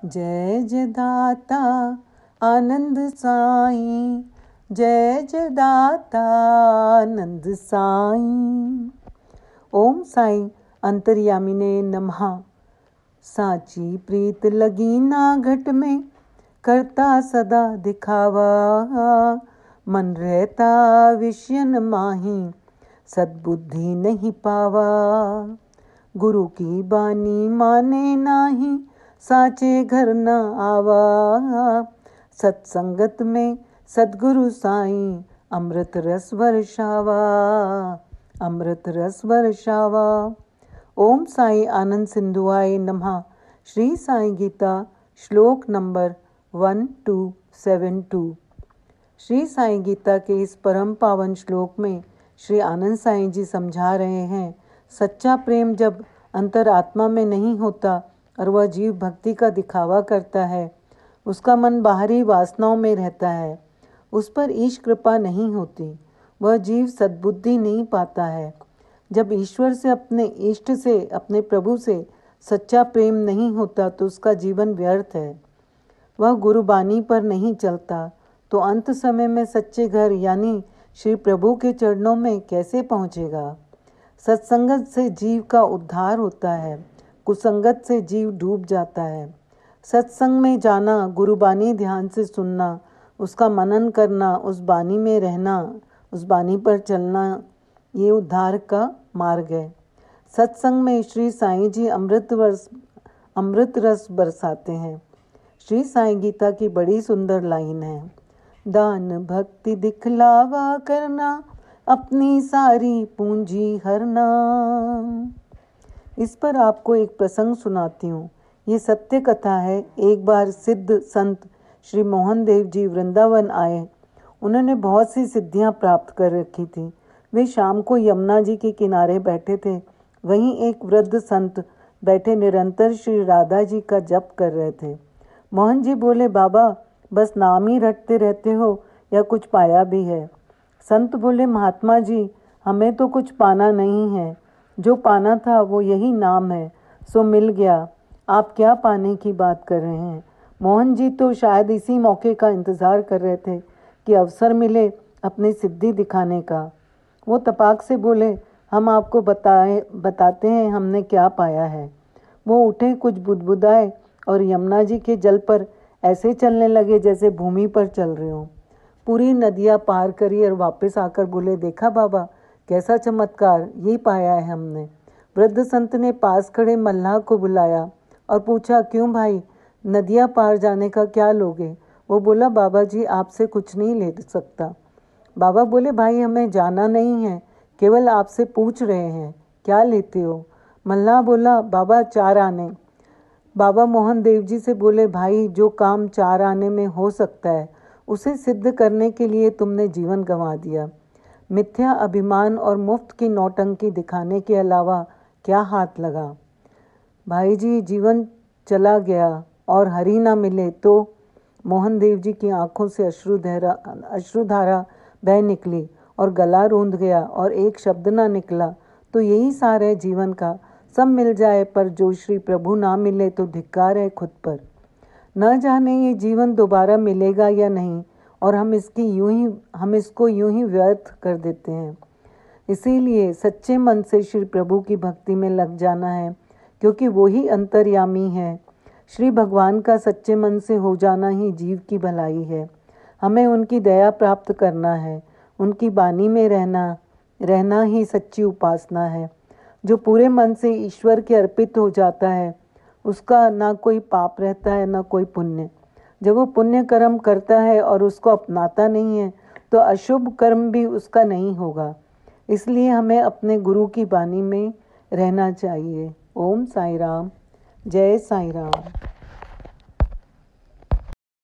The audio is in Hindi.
जय जय दाता आनंद साईं, जय जय दाता आनंद साईं। ओम साईं अंतर्यामिने नमः। साची प्रीत लगी ना घट में, करता सदा दिखावा। मन रहता विषयन माही, सद्बुद्धि नहीं पावा। गुरु की बानी माने नाही, साचे घर न आवा। सत्संगत में सद्गुरु साईं, अमृत रस वर्षावा, अमृत रस वर्षावा। ओम साई आनंद सिंधुआय नमः। श्री साई गीता श्लोक नंबर 1272। श्री साई गीता के इस परम पावन श्लोक में श्री आनंद साईं जी समझा रहे हैं, सच्चा प्रेम जब अंतरात्मा में नहीं होता और वह जीव भक्ति का दिखावा करता है, उसका मन बाहरी वासनाओं में रहता है, उस पर ईश कृपा नहीं होती, वह जीव सद्बुद्धि नहीं पाता है। जब ईश्वर से, अपने इष्ट से, अपने प्रभु से सच्चा प्रेम नहीं होता तो उसका जीवन व्यर्थ है। वह गुरुबानी पर नहीं चलता तो अंत समय में सच्चे घर यानी श्री प्रभु के चरणों में कैसे पहुँचेगा। सत्संगत से जीव का उद्धार होता है, कुसंगत से जीव डूब जाता है। सत्संग में जाना, गुरुबानी ध्यान से सुनना, उसका मनन करना, उस बानी में रहना, उस बानी पर चलना, ये उद्धार का मार्ग है। सत्संग में श्री साईं जी अमृत रस बरसाते हैं। श्री साईं गीता की बड़ी सुंदर लाइन है, दान भक्ति दिखलावा करना, अपनी सारी पूंजी हरना। इस पर आपको एक प्रसंग सुनाती हूँ। ये सत्य कथा है। एक बार सिद्ध संत श्री मोहन देव जी वृंदावन आए। उन्होंने बहुत सी सिद्धियाँ प्राप्त कर रखी थी। वे शाम को यमुना जी के किनारे बैठे थे। वहीं एक वृद्ध संत बैठे निरंतर श्री राधा जी का जप कर रहे थे। मोहन जी बोले, बाबा बस नाम ही रटते रहते हो या कुछ पाया भी है? संत बोले, महात्मा जी हमें तो कुछ पाना नहीं है, जो पाना था वो यही नाम है, सो मिल गया। आप क्या पाने की बात कर रहे हैं? मोहन जी तो शायद इसी मौके का इंतज़ार कर रहे थे कि अवसर मिले अपनी सिद्धि दिखाने का। वो तपाक से बोले, हम आपको बताते हैं हमने क्या पाया है। वो उठे, कुछ बुदबुदाए और यमुना जी के जल पर ऐसे चलने लगे जैसे भूमि पर चल रहे हों। पूरी नदियाँ पार करी और वापस आकर बोले, देखा बाबा कैसा चमत्कार, ये पाया है हमने। वृद्ध संत ने पास खड़े मल्लाह को बुलाया और पूछा, क्यों भाई, नदियाँ पार जाने का क्या लोगे? वो बोला, बाबा जी आपसे कुछ नहीं ले सकता। बाबा बोले, भाई हमें जाना नहीं है, केवल आपसे पूछ रहे हैं, क्या लेते हो? मल्लाह बोला, बाबा 4 आने। बाबा मोहन देव जी से बोले, भाई जो काम 4 आने में हो सकता है उसे सिद्ध करने के लिए तुमने जीवन गंवा दिया। मिथ्या अभिमान और मुफ्त की नौटंकी दिखाने के अलावा क्या हाथ लगा? भाई जी जीवन चला गया और हरि ना मिले तो? मोहन देव जी की आंखों से अश्रुधारा बह निकली और गला रूंध गया और एक शब्द ना निकला तो यही सार है जीवन का। सब मिल जाए पर जो श्री प्रभु ना मिले तो धिक्कार है खुद पर। न जाने ये जीवन दोबारा मिलेगा या नहीं और हम इसको यूं ही व्यर्थ कर देते हैं। इसीलिए सच्चे मन से श्री प्रभु की भक्ति में लग जाना है, क्योंकि वो ही अंतर्यामी है। श्री भगवान का सच्चे मन से हो जाना ही जीव की भलाई है। हमें उनकी दया प्राप्त करना है, उनकी बानी में रहना ही सच्ची उपासना है। जो पूरे मन से ईश्वर के अर्पित हो जाता है उसका ना कोई पाप रहता है ना कोई पुण्य। जब वो पुण्य कर्म करता है और उसको अपनाता नहीं है तो अशुभ कर्म भी उसका नहीं होगा। इसलिए हमें अपने गुरु की बानी में रहना चाहिए। ओम साई राम, जय साई राम।